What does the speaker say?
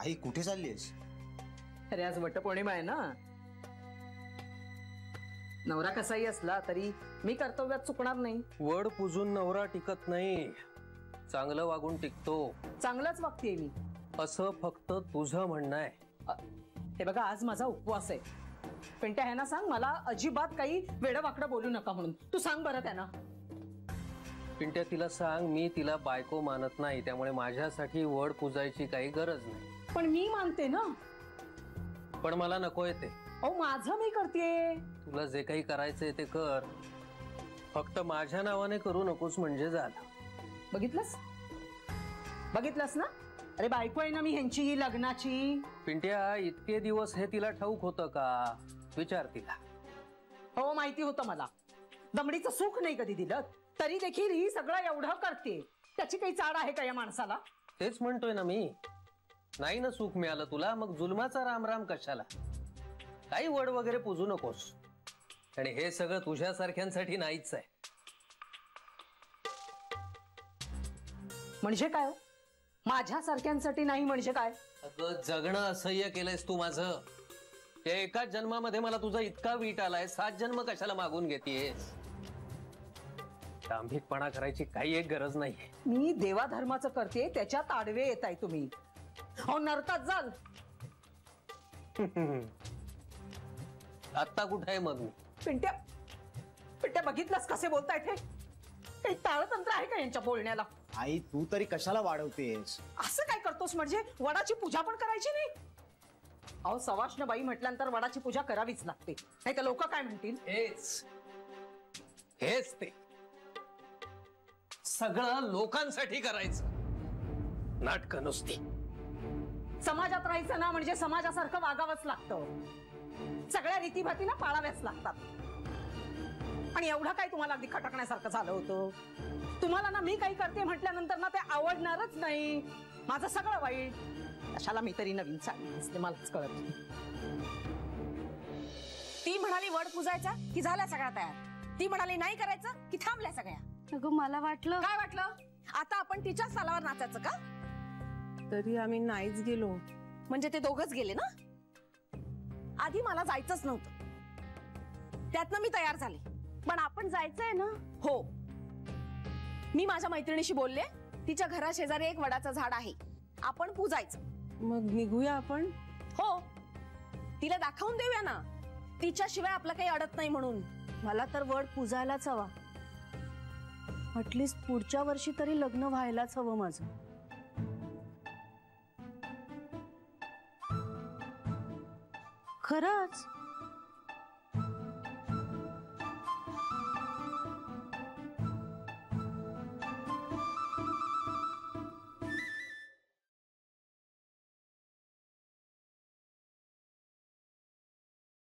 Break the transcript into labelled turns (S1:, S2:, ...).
S1: आई कुठे चाललीस?
S2: अरे आज वटपौर्णिमा आहे ना. नवरा कसाही असला तरी मी कर्तव्यात चुकणार नाही.
S3: वड पूजून नवरा टिकत नाही, चांगलं वागून टिकतो.
S2: चांगलंच वागतेय मी
S3: असं फक्त तुझं म्हणणं आहे.
S2: हे बघा आज माझा उपवास आहे. पिंट्या ह्यांना सांग मला अजिबात काही वेडवाकडं बोलू नका म्हणून. तू सांग बरं त्यांना.
S3: पिंट्या तिला सांग मी तिला बायको मानत नाही, त्यामुळे माझ्यासाठी वड पूजायची काही गरज नाही.
S2: पण मी मानते ना.
S3: पण मला नकोय ते.
S2: अहो माझं मी करतेय.
S3: तुला जे काही करायचंय ते कर, फक्त माझ्या नावाने करू नकोस म्हणजे झालं.
S2: बघितलंस बघितलंस ना. अरे बायको आहे ना मी ह्यांची ही लग्नाची.
S3: पिंट्या इतके दिवस हे तिला ठाऊक होतं का? विचार तिला.
S2: हो माहिती होतं मला. दमडीचं सुख नाही कधी दिलं तरी देखील ही सगळं एवढं करते. त्याची काही चाड आहे का या माणसाला?
S3: तेच म्हणतोय ना मी. नाही ना सुख मिळालं तुला, मग जुलमाचा रामराम कशाला? काही वड वगैरे पूजू नकोस. आणि हे सगळं तुझ्यासारख्यांसाठी नाहीच आहे.
S2: म्हणजे काय? माझ्यासारख्यांसाठी नाही म्हणजे काय?
S3: अगं जगणं असह्य केलंयस तू माझं. या एकाच जन्मामध्ये मला तुझा इतका वीट आलाय, 7 जन्म कशाला मागून घेतेस? दांभिकपणा करायची काही एक गरज नाही.
S2: मी देवाधर्माचं करते त्याच्यात आडवे येताय तुम्ही. अहो नरकात जाल.
S3: आत्ता कुठे आहे मग?
S2: पिंट्या पिंट्या बघितलंस कसे बोलतायत हे? काही ताळतंत्र आहे का यांच्या बोलण्याला?
S1: आई तू तरी कशाला वाढवतेस?
S2: असं काय करतोस म्हणजे? वडाची पूजा पण करायची नाही? अहो सवाष्णबाई म्हटल्यानंतर वडाची पूजा करावीच लागते, नाही तर लोक काय म्हणतील?
S3: हेच ते सगळं लोकांसाठी करायचं. नाटकं नुसती.
S2: समाजात राहायचं ना म्हणजे समाजासारखं वागावंच लागतं. सगळ्या रीतीभाती ना पाळाव्याच लागतात. आणि एवढं काय तुम्हाला अगदी खटकण्यासारखं झालं होतं? तुम्हाला ना मी काही करते म्हटल्यानंतर ना ते आवडणारच नाही. माझं सगळं वाईट. कशाला मी तरी नवीन साडी नेसले मलाच कळत नाही.
S4: ती म्हणाली वड पूजायचा की झाल्या सगळ्या तयार. ती म्हणाली नाही करायचं की थांबल्या सगळ्या.
S5: अगं मला वाटलं.
S4: काय वाटलं? आता आपण तिच्याच तालावर नाचायचं का?
S5: तरी आम्ही नाहीच गेलो.
S4: म्हणजे ते दोघच गेले ना? आधी मला जायचंच नव्हतं, त्यातनं मी तयार झाले.
S5: पण आपण जायचंय ना?
S4: हो. मी माझ्या मैत्रिणीशी बोलले, तिच्या घरा शेजारी एक वडाचं झाड आहे, आपण पूजायचं.
S5: मग निघूया आपण.
S4: हो, तिला दाखवून देऊया ना तिच्याशिवाय आपलं काही अडत नाही म्हणून.
S5: मला तर वड पूजायलाच हवा. ऍटलीस्ट पुढच्या वर्षी तरी लग्न व्हायलाच हवं माझं. खरंच